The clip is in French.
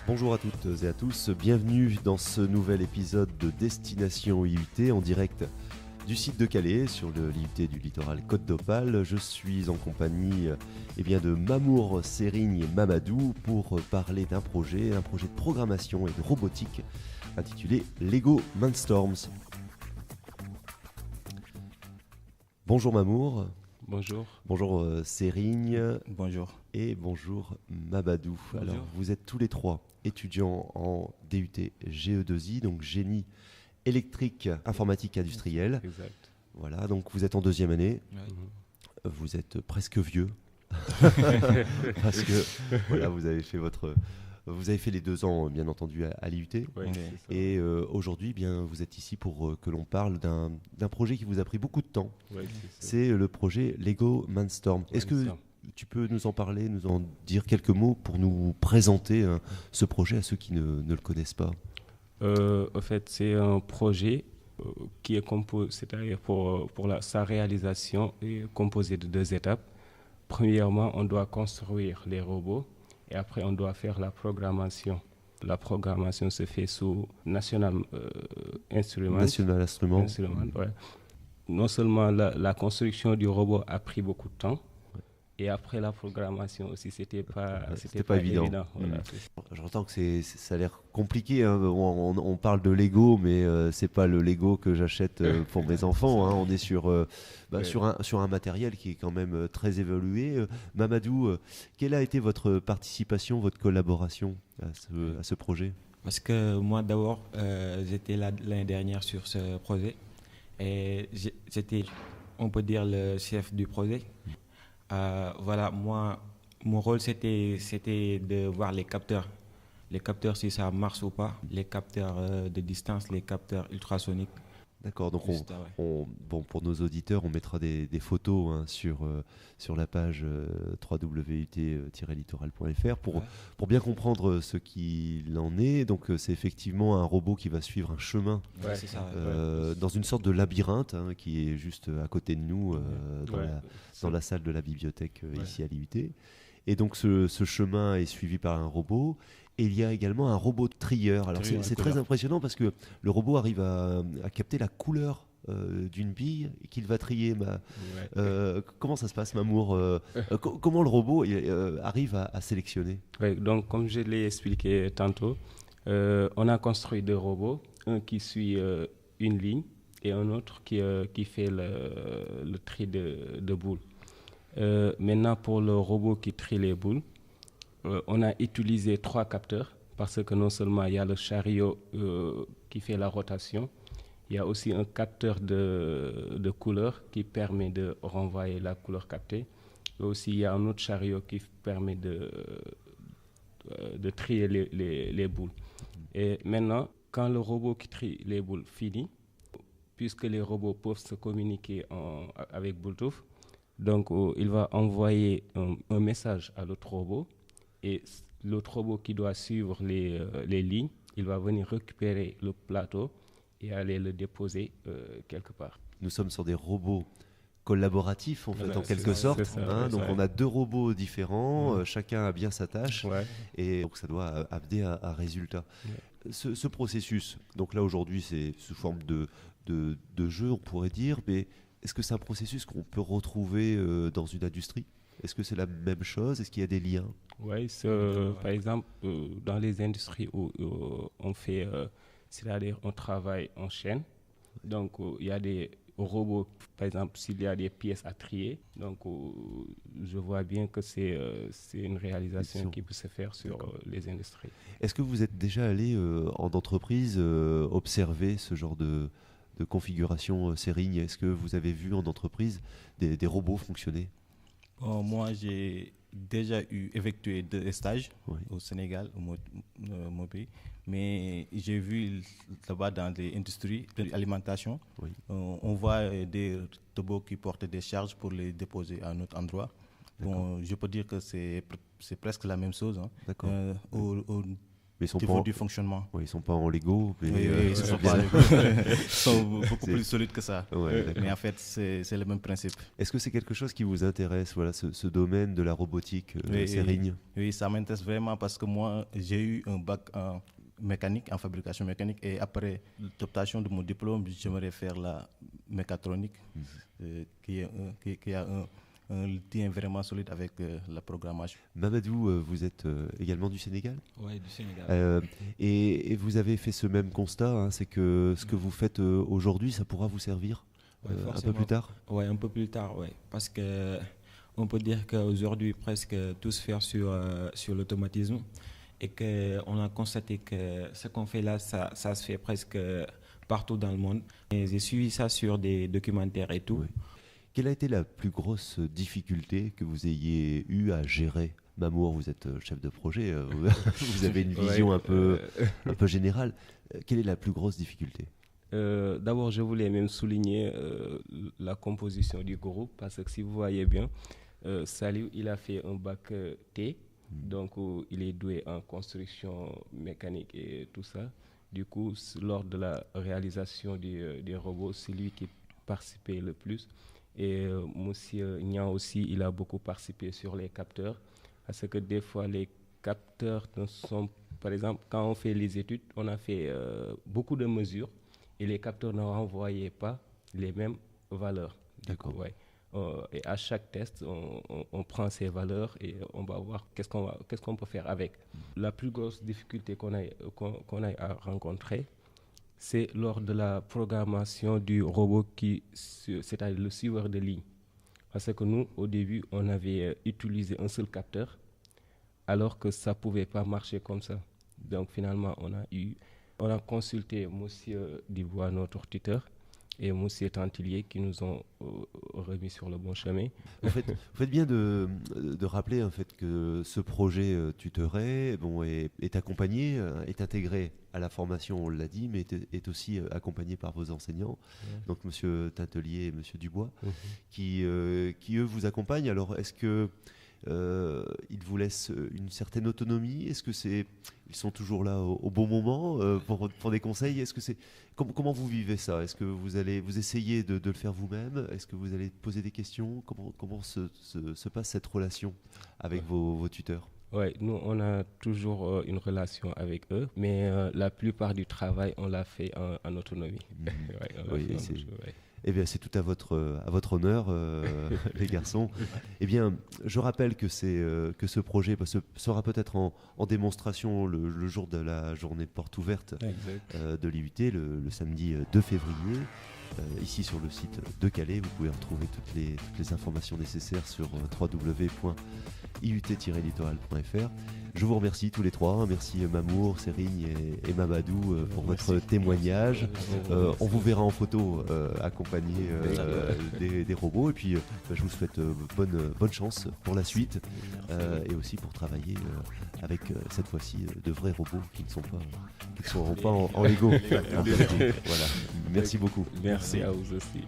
Bonjour à toutes et à tous, bienvenue dans ce nouvel épisode de Destination IUT en direct du site de Calais sur le l'IUT du littoral Côte d'Opale. Je suis en compagnie de Mamour, Serigne et Mamadou pour parler d'un projet de programmation et de robotique intitulé Lego Mindstorms. Bonjour Mamour. Bonjour. Bonjour Serigne. Bonjour. Et bonjour Mamadou. Bonjour. Alors vous êtes tous les trois étudiants en DUT GE2I, donc génie électrique informatique industrielle. Exact. Voilà, donc vous êtes en deuxième année. Ouais. Vous êtes presque vieux. Parce que voilà, vous avez fait les 2 ans bien entendu à l'IUT. Ouais, Et aujourd'hui, vous êtes ici pour que l'on parle d'un projet qui vous a pris beaucoup de temps. Ouais, C'est le projet Lego Mindstorm. Est-ce que tu peux nous en parler, nous en dire quelques mots pour nous présenter ce projet à ceux qui ne le connaissent pas? En fait, c'est un projet qui est composé, c'est-à-dire pour sa réalisation est composé de 2 étapes. Premièrement, on doit construire les robots et après on doit faire la programmation. La programmation se fait sous National Instruments. National Instruments. Ouais. Non seulement la construction du robot a pris beaucoup de temps, et après la programmation aussi, c'était pas évident. Voilà. J'entends que ça a l'air compliqué. Hein. On parle de Lego, mais c'est pas le Lego que j'achète pour mes enfants. Hein. On est sur un matériel qui est quand même très évolué. Mamadou, quelle a été votre participation, votre collaboration à ce projet? Parce que moi, d'abord, j'étais là l'année dernière sur ce projet et j'étais, on peut dire, le chef du projet. Voilà, moi, mon rôle, c'était de voir les capteurs si ça marche ou pas, les capteurs de distance, les capteurs ultrasoniques. D'accord, donc pour nos auditeurs, on mettra des photos sur la page www.ut-littoral.fr pour bien comprendre ce qu'il en est. Donc c'est effectivement un robot qui va suivre un chemin dans une sorte de labyrinthe qui est juste à côté de nous dans la salle de la bibliothèque ici à l'IUT. Et donc ce chemin est suivi par un robot. Et il y a également un robot trieur. Alors c'est très impressionnant parce que le robot arrive à capter la couleur d'une bille qu'il va trier. Comment ça se passe, Mamour? Comment le robot arrive à sélectionner? Donc, comme je l'ai expliqué tantôt, on a construit 2 robots, un qui suit une ligne et un autre qui fait le tri de boules. Maintenant, pour le robot qui trie les boules, on a utilisé 3 capteurs parce que non seulement il y a le chariot qui fait la rotation, il y a aussi un capteur de couleur qui permet de renvoyer la couleur captée. Et aussi, il y a un autre chariot qui permet de trier les boules. Et maintenant, quand le robot qui trie les boules finit, puisque les robots peuvent se communiquer avec Bluetooth, donc il va envoyer un message à l'autre robot. Et l'autre robot qui doit suivre les lignes, il va venir récupérer le plateau et aller le déposer quelque part. Nous sommes sur des robots collaboratifs en quelque sorte. Donc on a 2 robots différents, chacun a bien sa tâche et donc ça doit amener un résultat. Ce processus, donc là aujourd'hui c'est sous forme de jeu on pourrait dire, mais est-ce que c'est un processus qu'on peut retrouver dans une industrie? Est-ce que c'est la même chose? Est-ce qu'il y a des liens? Oui, par exemple, dans les industries où on fait, c'est-à-dire on travaille en chaîne, donc il y a des robots, par exemple, s'il y a des pièces à trier, donc je vois bien que c'est une réalisation qui peut se faire sur les industries. Est-ce que vous êtes déjà allé en entreprise observer ce genre de configuration Serigne? Est-ce que vous avez vu en entreprise des robots fonctionner? Moi, j'ai déjà effectué 2 stages au Sénégal, mon pays, mais j'ai vu là-bas dans les industries de l'alimentation, on voit des robots qui portent des charges pour les déposer à un autre endroit. Bon, je peux dire que c'est presque la même chose. Hein. Mais ils niveau du fonctionnement. Oui, ils sont pas en Lego. Mais ils sont beaucoup plus solides que ça. Ouais, mais en fait, c'est le même principe. Est-ce que c'est quelque chose qui vous intéresse, voilà, ce domaine de la robotique, Serigne? Oui, ça m'intéresse vraiment parce que moi, j'ai eu un bac en mécanique, en fabrication mécanique, et après l'obtention de mon diplôme, j'aimerais faire la mécatronique, qui a un lien vraiment solide avec la programmation. Mamadou, vous êtes également du Sénégal? Oui, du Sénégal. Et vous avez fait ce même constat, hein, c'est que ce que vous faites aujourd'hui, ça pourra vous servir un peu plus tard? Oui, un peu plus tard, oui. Parce qu'on peut dire qu'aujourd'hui, presque tout se fait sur l'automatisme et qu'on a constaté que ce qu'on fait là, ça se fait presque partout dans le monde. Et j'ai suivi ça sur des documentaires et tout. Oui. Quelle a été la plus grosse difficulté que vous ayez eu à gérer? Mamour, vous êtes chef de projet, vous avez une vision un peu générale. Quelle est la plus grosse difficulté? D'abord, je voulais même souligner la composition du groupe, parce que si vous voyez bien, Saliou, il a fait un bac T, donc il est doué en construction mécanique et tout ça. Du coup, lors de la réalisation des robots, c'est lui qui participait le plus. Et monsieur Nian aussi, il a beaucoup participé sur les capteurs, parce que des fois, les capteurs sont, par exemple, quand on fait les études, on a fait beaucoup de mesures, et les capteurs ne renvoyaient pas les mêmes valeurs. D'accord. Ouais. Et à chaque test, on prend ces valeurs et on va voir qu'est-ce qu'on peut faire avec. La plus grosse difficulté qu'on a à rencontrer, c'est lors de la programmation du robot, c'est-à-dire le suiveur de ligne. Parce que nous, au début, on avait utilisé un seul capteur, alors que ça ne pouvait pas marcher comme ça. Donc finalement, on a consulté M. Dibois, notre tuteur, et M. Tantillier, qui nous ont remis sur le bon chemin. Vous faites bien de rappeler en fait, que ce projet tutoré est accompagné, est intégré à la formation, on l'a dit, mais est aussi accompagné par vos enseignants, donc M. Tantillier et M. Dubois, qui eux vous accompagnent. Alors est-ce que ils vous laissent une certaine autonomie? Est-ce que ils sont toujours là au bon moment pour des conseils? Est-ce que comment vous vivez ça? Est-ce que vous essayez de le faire vous-même? Est-ce que vous allez poser des questions? Comment se passe cette relation avec vos tuteurs? Oui, nous on a toujours une relation avec eux, mais la plupart du travail on l'a fait en autonomie. Eh bien, c'est tout à votre honneur, les garçons. Eh bien, je rappelle que ce projet sera peut-être en démonstration le jour de la journée porte ouverte de l'IUT, le samedi 2 février. Ici sur le site de Calais, vous pouvez retrouver toutes les informations nécessaires sur www.iut-littoral.fr. Je vous remercie tous les trois. Merci Mamour, Serigne et Mamadou pour votre témoignage. On vous verra en photo accompagné des robots. Et puis je vous souhaite bonne chance pour la suite et aussi pour travailler avec cette fois-ci de vrais robots qui ne seront pas en Lego. Voilà. Merci beaucoup. Merci à vous aussi.